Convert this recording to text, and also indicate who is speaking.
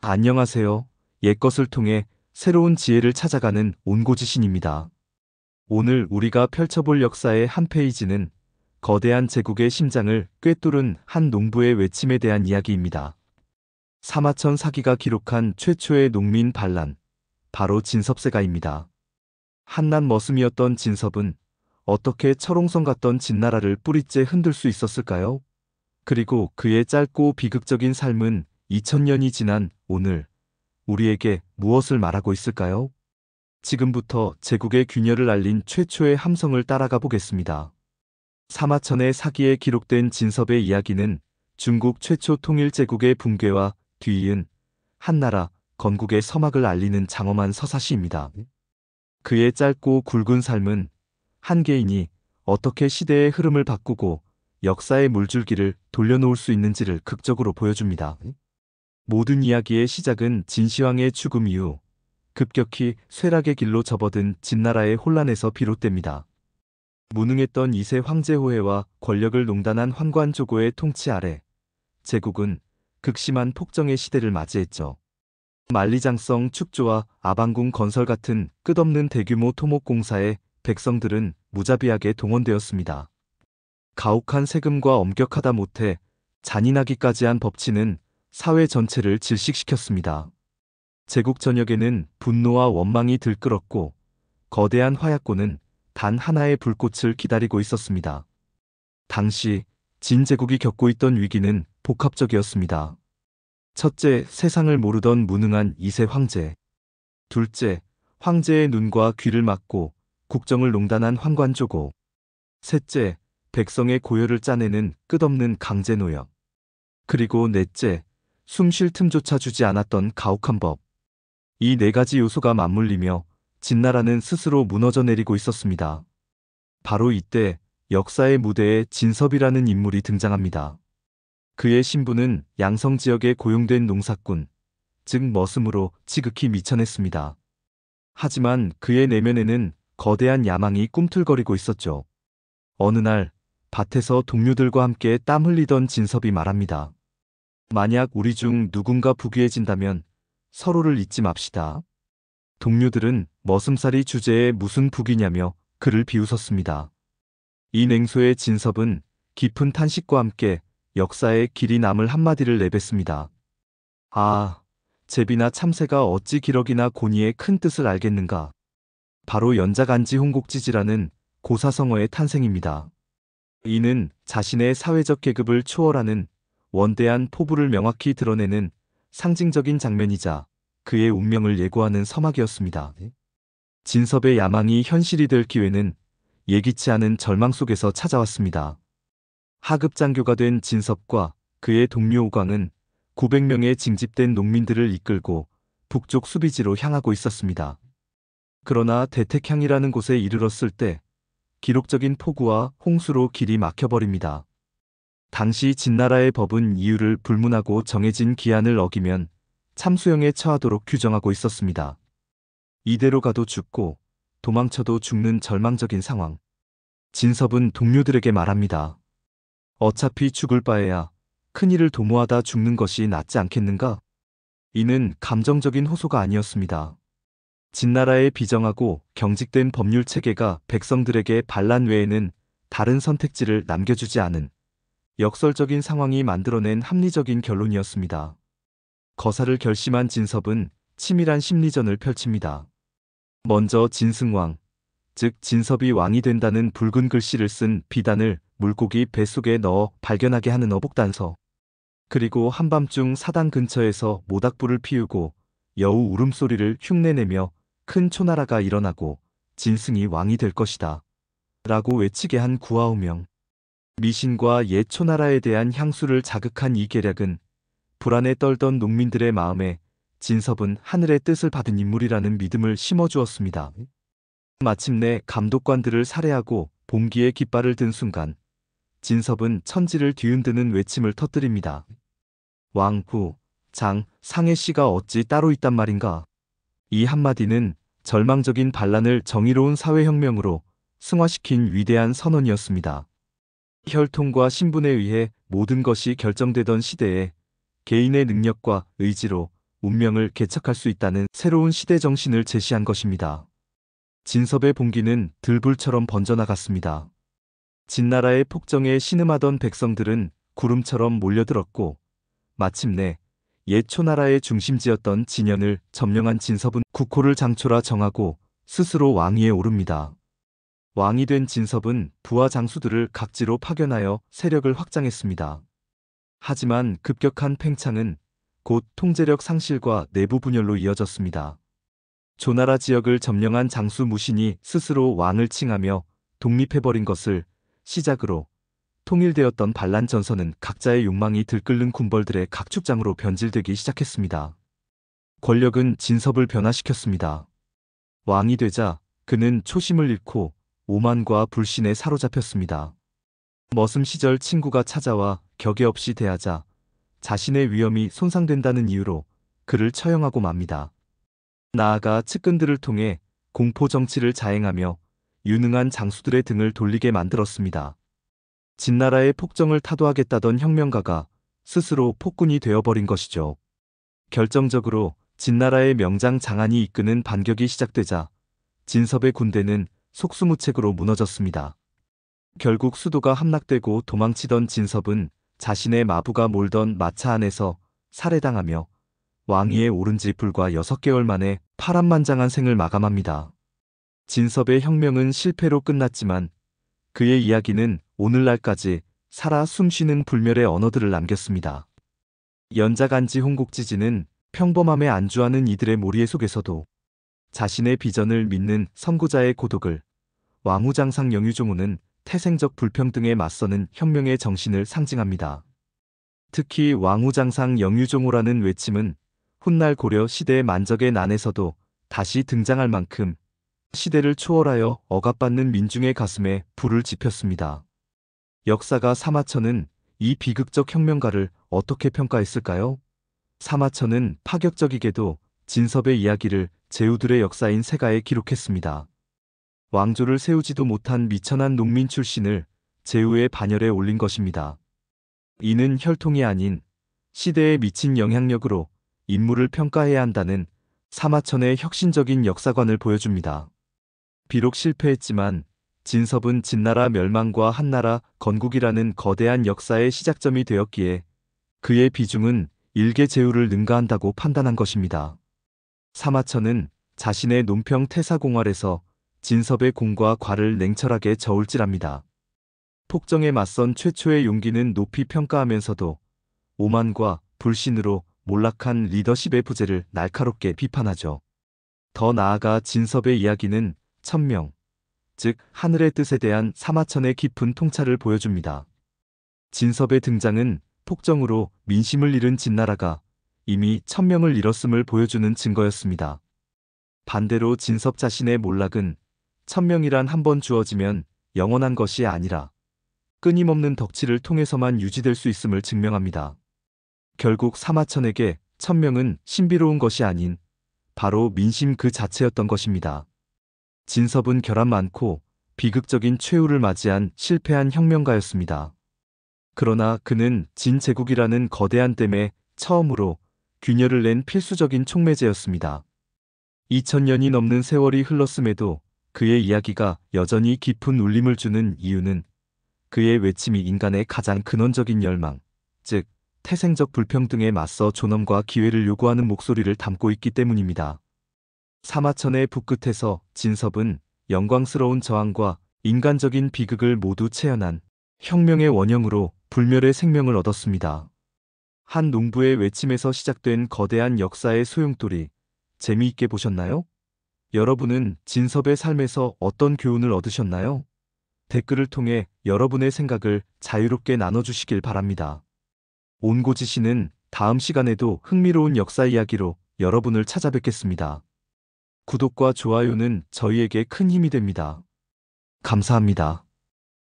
Speaker 1: 안녕하세요. 옛것을 통해 새로운 지혜를 찾아가는 온고지신입니다. 오늘 우리가 펼쳐볼 역사의 한 페이지는 거대한 제국의 심장을 꿰뚫은 한 농부의 외침에 대한 이야기입니다. 사마천 사기가 기록한 최초의 농민 반란, 바로 진섭세가입니다. 한낱 머슴이었던 진섭은 어떻게 철옹성 같던 진나라를 뿌리째 흔들 수 있었을까요? 그리고 그의 짧고 비극적인 삶은 2000년이 지난 오늘 우리에게 무엇을 말하고 있을까요? 지금부터 제국의 균열을 알린 최초의 함성을 따라가 보겠습니다. 사마천의 사기에 기록된 진섭의 이야기는 중국 최초 통일제국의 붕괴와 뒤이은 한나라 건국의 서막을 알리는 장엄한 서사시입니다. 그의 짧고 굵은 삶은 한 개인이 어떻게 시대의 흐름을 바꾸고 역사의 물줄기를 돌려놓을 수 있는지를 극적으로 보여줍니다. 모든 이야기의 시작은 진시황의 죽음 이후 급격히 쇠락의 길로 접어든 진나라의 혼란에서 비롯됩니다. 무능했던 2세 황제 호해와 권력을 농단한 환관조고의 통치 아래 제국은 극심한 폭정의 시대를 맞이했죠. 만리장성 축조와 아방궁 건설 같은 끝없는 대규모 토목공사에 백성들은 무자비하게 동원되었습니다. 가혹한 세금과 엄격하다 못해 잔인하기까지 한 법치는 사회 전체를 질식시켰습니다. 제국 전역에는 분노와 원망이 들끓었고 거대한 화약고는 단 하나의 불꽃을 기다리고 있었습니다. 당시 진제국이 겪고 있던 위기는 복합적이었습니다. 첫째, 세상을 모르던 무능한 2세 황제. 둘째, 황제의 눈과 귀를 막고 국정을 농단한 환관조고. 셋째, 백성의 고열을 짜내는 끝없는 강제노역. 그리고 넷째, 숨 쉴 틈조차 주지 않았던 가혹한 법. 이 네 가지 요소가 맞물리며 진나라는 스스로 무너져 내리고 있었습니다. 바로 이때 역사의 무대에 진섭이라는 인물이 등장합니다. 그의 신분은 양성 지역에 고용된 농사꾼, 즉 머슴으로 지극히 미천했습니다. 하지만 그의 내면에는 거대한 야망이 꿈틀거리고 있었죠. 어느 날 밭에서 동료들과 함께 땀 흘리던 진섭이 말합니다. 만약 우리 중 누군가 부귀해진다면 서로를 잊지 맙시다. 동료들은 머슴살이 주제에 무슨 부귀냐며 그를 비웃었습니다. 이 냉소의 진섭은 깊은 탄식과 함께 역사에 길이 남을 한마디를 내뱉습니다. 아, 제비나 참새가 어찌 기러기나 고니의 큰 뜻을 알겠는가. 바로 연자간지 홍곡지지라는 고사성어의 탄생입니다. 이는 자신의 사회적 계급을 초월하는 원대한 포부를 명확히 드러내는 상징적인 장면이자 그의 운명을 예고하는 서막이었습니다. 진섭의 야망이 현실이 될 기회는 예기치 않은 절망 속에서 찾아왔습니다. 하급장교가 된 진섭과 그의 동료 오광은 900명의 징집된 농민들을 이끌고 북쪽 수비지로 향하고 있었습니다. 그러나 대택향이라는 곳에 이르렀을 때 기록적인 폭우와 홍수로 길이 막혀버립니다. 당시 진나라의 법은 이유를 불문하고 정해진 기한을 어기면 참수형에 처하도록 규정하고 있었습니다. 이대로 가도 죽고 도망쳐도 죽는 절망적인 상황. 진섭은 동료들에게 말합니다. 어차피 죽을 바에야 큰일을 도모하다 죽는 것이 낫지 않겠는가? 이는 감정적인 호소가 아니었습니다. 진나라의 비정하고 경직된 법률 체계가 백성들에게 반란 외에는 다른 선택지를 남겨주지 않은 역설적인 상황이 만들어낸 합리적인 결론이었습니다. 거사를 결심한 진섭은 치밀한 심리전을 펼칩니다. 먼저 진승왕, 즉 진섭이 왕이 된다는 붉은 글씨를 쓴 비단을 물고기 뱃속에 넣어 발견하게 하는 어복단서. 그리고 한밤중 사당 근처에서 모닥불을 피우고 여우 울음소리를 흉내내며 큰 초나라가 일어나고 진승이 왕이 될 것이다 라고 외치게 한 구아오명. 미신과 옛 초나라에 대한 향수를 자극한 이 계략은 불안에 떨던 농민들의 마음에 진섭은 하늘의 뜻을 받은 인물이라는 믿음을 심어주었습니다. 마침내 감독관들을 살해하고 봉기에 깃발을 든 순간 진섭은 천지를 뒤흔드는 외침을 터뜨립니다. 왕, 후, 장, 상의 씨가 어찌 따로 있단 말인가. 이 한마디는 절망적인 반란을 정의로운 사회혁명으로 승화시킨 위대한 선언이었습니다. 혈통과 신분에 의해 모든 것이 결정되던 시대에 개인의 능력과 의지로 운명을 개척할 수 있다는 새로운 시대 정신을 제시한 것입니다. 진섭의 봉기는 들불처럼 번져나갔습니다. 진나라의 폭정에 신음하던 백성들은 구름처럼 몰려들었고 마침내 옛 초나라의 중심지였던 진현을 점령한 진섭은 국호를 장초라 정하고 스스로 왕위에 오릅니다. 왕이 된 진섭은 부하 장수들을 각지로 파견하여 세력을 확장했습니다. 하지만 급격한 팽창은 곧 통제력 상실과 내부 분열로 이어졌습니다. 조나라 지역을 점령한 장수 무신이 스스로 왕을 칭하며 독립해버린 것을 시작으로 통일되었던 반란 전선은 각자의 욕망이 들끓는 군벌들의 각축장으로 변질되기 시작했습니다. 권력은 진섭을 변화시켰습니다. 왕이 되자 그는 초심을 잃고 오만과 불신에 사로잡혔습니다. 머슴 시절 친구가 찾아와 격에 없이 대하자 자신의 위엄이 손상된다는 이유로 그를 처형하고 맙니다. 나아가 측근들을 통해 공포 정치를 자행하며 유능한 장수들의 등을 돌리게 만들었습니다. 진나라의 폭정을 타도하겠다던 혁명가가 스스로 폭군이 되어버린 것이죠. 결정적으로 진나라의 명장 장안이 이끄는 반격이 시작되자 진섭의 군대는 속수무책으로 무너졌습니다. 결국 수도가 함락되고 도망치던 진섭은 자신의 마부가 몰던 마차 안에서 살해당하며 왕위에 오른 지 불과 6개월 만에 파란만장한 생을 마감합니다. 진섭의 혁명은 실패로 끝났지만 그의 이야기는 오늘날까지 살아 숨쉬는 불멸의 언어들을 남겼습니다. 연자간지 홍곡지지는 평범함에 안주하는 이들의 모리에 속에서도 자신의 비전을 믿는 선구자의 고독을, 왕후장상 영유종우는 태생적 불평등에 맞서는 혁명의 정신을 상징합니다. 특히 왕후장상 영유종우라는 외침은 훗날 고려 시대의 만적의 난에서도 다시 등장할 만큼 시대를 초월하여 억압받는 민중의 가슴에 불을 지폈습니다. 역사가 사마천은 이 비극적 혁명가를 어떻게 평가했을까요? 사마천은 파격적이게도 진섭의 이야기를 제후들의 역사인 세가에 기록했습니다. 왕조를 세우지도 못한 미천한 농민 출신을 제후의 반열에 올린 것입니다. 이는 혈통이 아닌 시대에 미친 영향력으로 인물을 평가해야 한다는 사마천의 혁신적인 역사관을 보여줍니다. 비록 실패했지만 진섭은 진나라 멸망과 한나라 건국이라는 거대한 역사의 시작점이 되었기에 그의 비중은 일개 제후를 능가한다고 판단한 것입니다. 사마천은 자신의 논평 태사공활에서 진섭의 공과 과를 냉철하게 저울질합니다. 폭정에 맞선 최초의 용기는 높이 평가하면서도 오만과 불신으로 몰락한 리더십의 부재를 날카롭게 비판하죠. 더 나아가 진섭의 이야기는 천명, 즉 하늘의 뜻에 대한 사마천의 깊은 통찰을 보여줍니다. 진섭의 등장은 폭정으로 민심을 잃은 진나라가 이미 천명을 잃었음을 보여주는 증거였습니다. 반대로 진섭 자신의 몰락은 천명이란 한 번 주어지면 영원한 것이 아니라 끊임없는 덕치를 통해서만 유지될 수 있음을 증명합니다. 결국 사마천에게 천명은 신비로운 것이 아닌 바로 민심 그 자체였던 것입니다. 진섭은 결함 많고 비극적인 최후를 맞이한 실패한 혁명가였습니다. 그러나 그는 진제국이라는 거대한 댐에 처음으로 균열을 낸 필수적인 촉매제였습니다. 2000년이 넘는 세월이 흘렀음에도 그의 이야기가 여전히 깊은 울림을 주는 이유는 그의 외침이 인간의 가장 근원적인 열망, 즉 태생적 불평등에 맞서 존엄과 기회를 요구하는 목소리를 담고 있기 때문입니다. 사마천의 북끝에서 진섭은 영광스러운 저항과 인간적인 비극을 모두 체현한 혁명의 원형으로 불멸의 생명을 얻었습니다. 한 농부의 외침에서 시작된 거대한 역사의 소용돌이 재미있게 보셨나요? 여러분은 진섭의 삶에서 어떤 교훈을 얻으셨나요? 댓글을 통해 여러분의 생각을 자유롭게 나눠주시길 바랍니다. 온고지시는 다음 시간에도 흥미로운 역사 이야기로 여러분을 찾아뵙겠습니다. 구독과 좋아요는 저희에게 큰 힘이 됩니다. 감사합니다.